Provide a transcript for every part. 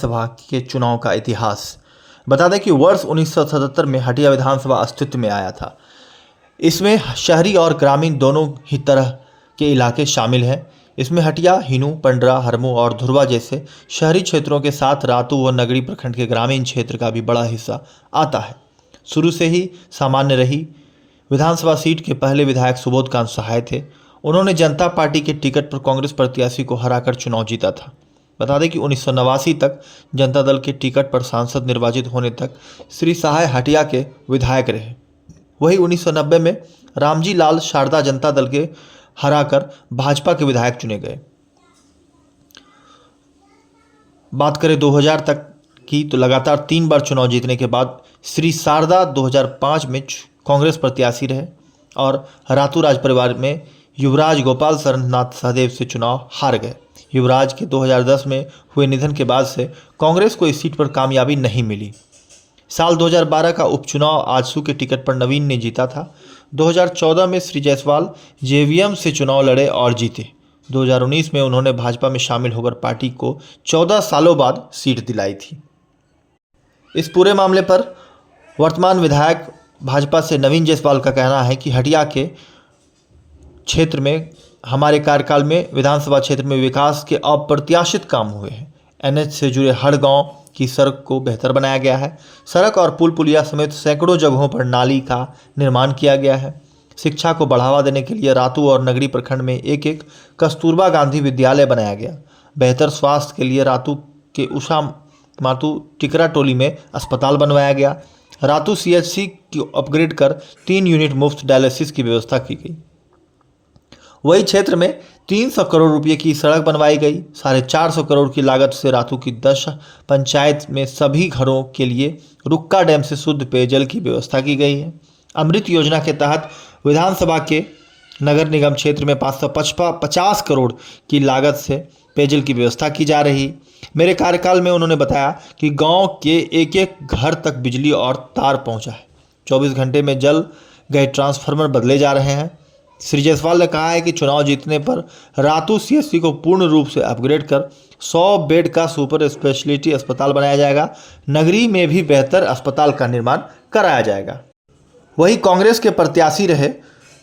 विधानसभा के चुनाव का इतिहास। बता दें कि वर्ष 1977 में हटिया विधानसभा अस्तित्व में आया था। इसमें शहरी और ग्रामीण दोनों ही तरह के इलाके शामिल हैं। इसमें हटिया, हिनू, पंडरा, हरमू और धुरवा जैसे शहरी क्षेत्रों के साथ रातू व नगरी प्रखंड के ग्रामीण क्षेत्र का भी बड़ा हिस्सा आता है। शुरू से ही सामान्य रही विधानसभा सीट के पहले विधायक सुबोध कांत सहाय थे। उन्होंने जनता पार्टी के टिकट पर कांग्रेस प्रत्याशी को हराकर चुनाव जीता था। बता दें कि 1989 तक जनता दल के टिकट पर सांसद निर्वाचित होने तक श्री सहाय हटिया के विधायक रहे। वही 1990 में रामजी लाल शारदा जनता दल के हराकर भाजपा के विधायक चुने गए। बात करें 2000 तक की तो लगातार 3 बार चुनाव जीतने के बाद श्री शारदा 2005 में कांग्रेस प्रत्याशी रहे और रातू राज परिवार में युवराज गोपाल शरणनाथ सहदेव से चुनाव हार गए। युवराज के 2010 में हुए निधन के बाद से कांग्रेस को इस सीट पर कामयाबी नहीं मिली। साल 2012 का उपचुनाव आजसू के टिकट पर नवीन ने जीता था। 2014 में श्री जायसवाल जेवीएम से चुनाव लड़े और जीते। 2019 में उन्होंने भाजपा में शामिल होकर पार्टी को 14 सालों बाद सीट दिलाई थी। इस पूरे मामले पर वर्तमान विधायक भाजपा से नवीन जायसवाल का कहना है कि हटिया के क्षेत्र में हमारे कार्यकाल में विधानसभा क्षेत्र में विकास के अप्रत्याशित काम हुए हैं। एनएच से जुड़े हर गांव की सड़क को बेहतर बनाया गया है। सड़क और पुल पुलिया समेत सैकड़ों जगहों पर नाली का निर्माण किया गया है। शिक्षा को बढ़ावा देने के लिए रातू और नगरी प्रखंड में एक कस्तूरबा गांधी विद्यालय बनाया गया। बेहतर स्वास्थ्य के लिए रातू के उषा मातू टिकरा टोली में अस्पताल बनवाया गया। रातू सीएचसी को अपग्रेड कर 3 यूनिट मुफ्त डायलिसिस की व्यवस्था की गई। वही क्षेत्र में 300 करोड़ रुपए की सड़क बनवाई गई। 450 करोड़ की लागत से रातू की 10 पंचायत में सभी घरों के लिए रुक्का डैम से शुद्ध पेयजल की व्यवस्था की गई है। अमृत योजना के तहत विधानसभा के नगर निगम क्षेत्र में 550 करोड़ की लागत से पेयजल की व्यवस्था की जा रही। मेरे कार्यकाल में उन्होंने बताया कि गांव के एक घर तक बिजली और तार पहुंचा है। 24 घंटे में जल गए ट्रांसफार्मर बदले जा रहे हैं। श्री जायसवाल ने कहा है कि चुनाव जीतने पर रातू सीएचसी को पूर्ण रूप से अपग्रेड कर 100 बेड का सुपर स्पेशलिटी अस्पताल बनाया जाएगा। नगरी में भी बेहतर अस्पताल का निर्माण कराया जाएगा। वही कांग्रेस के प्रत्याशी रहे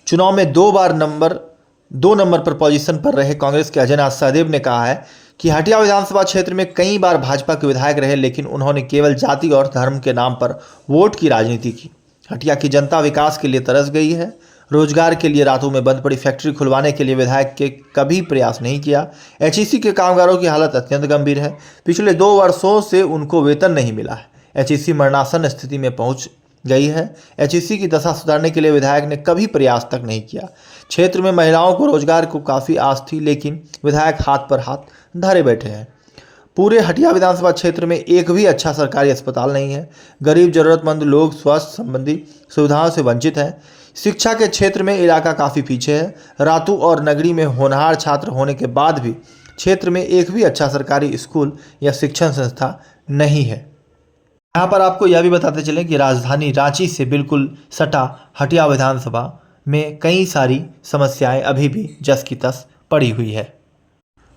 चुनाव में 2 नंबर पर पोजीशन पर रहे कांग्रेस के अजय नाथ सहदेव ने कहा है कि हटिया विधानसभा क्षेत्र में कई बार भाजपा के विधायक रहे, लेकिन उन्होंने केवल जाति और धर्म के नाम पर वोट की राजनीति की। हटिया की जनता विकास के लिए तरस गई है। रोजगार के लिए रातू में बंद पड़ी फैक्ट्री खुलवाने के लिए विधायक के कभी प्रयास नहीं किया। एचईसी के कामगारों की हालत अत्यंत गंभीर है। पिछले 2 वर्षों से उनको वेतन नहीं मिला है। एचईसी मरणासन स्थिति में पहुंच गई है। एचईसी की दशा सुधारने के लिए विधायक ने कभी प्रयास तक नहीं किया। क्षेत्र में महिलाओं को रोजगार को काफ़ी आस थी, लेकिन विधायक हाथ पर हाथ धरे बैठे हैं। पूरे हटिया विधानसभा क्षेत्र में एक भी अच्छा सरकारी अस्पताल नहीं है। गरीब जरूरतमंद लोग स्वास्थ्य संबंधी सुविधाओं से वंचित हैं। शिक्षा के क्षेत्र में इलाका काफ़ी पीछे है। रातू और नगरी में होनहार छात्र होने के बाद भी क्षेत्र में एक भी अच्छा सरकारी स्कूल या शिक्षण संस्था नहीं है। यहाँ पर आपको यह भी बताते चलें कि राजधानी रांची से बिल्कुल सटा हटिया विधानसभा में कई सारी समस्याएं अभी भी जस की तस पड़ी हुई है।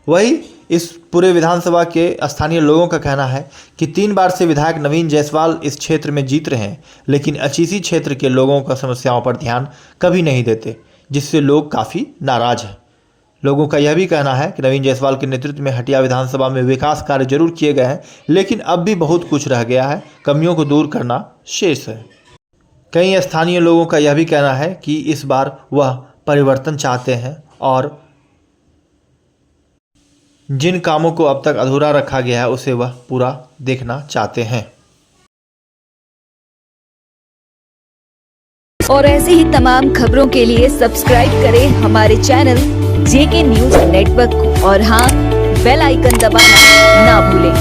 वही इस पूरे विधानसभा के स्थानीय लोगों का कहना है कि 3 बार से विधायक नवीन जायसवाल इस क्षेत्र में जीत रहे हैं, लेकिन अचीसी क्षेत्र के लोगों का समस्याओं पर ध्यान कभी नहीं देते, जिससे लोग काफ़ी नाराज हैं। लोगों का यह भी कहना है कि नवीन जायसवाल के नेतृत्व में हटिया विधानसभा में विकास कार्य जरूर किए गए हैं, लेकिन अब भी बहुत कुछ रह गया है। कमियों को दूर करना शेष है। कई स्थानीय लोगों का यह भी कहना है कि इस बार वह परिवर्तन चाहते हैं और जिन कामों को अब तक अधूरा रखा गया है उसे वह पूरा देखना चाहते हैं। और ऐसे ही तमाम खबरों के लिए सब्सक्राइब करें हमारे चैनल जेके न्यूज नेटवर्क को और हाँ, बेल आइकन दबाना ना भूलें।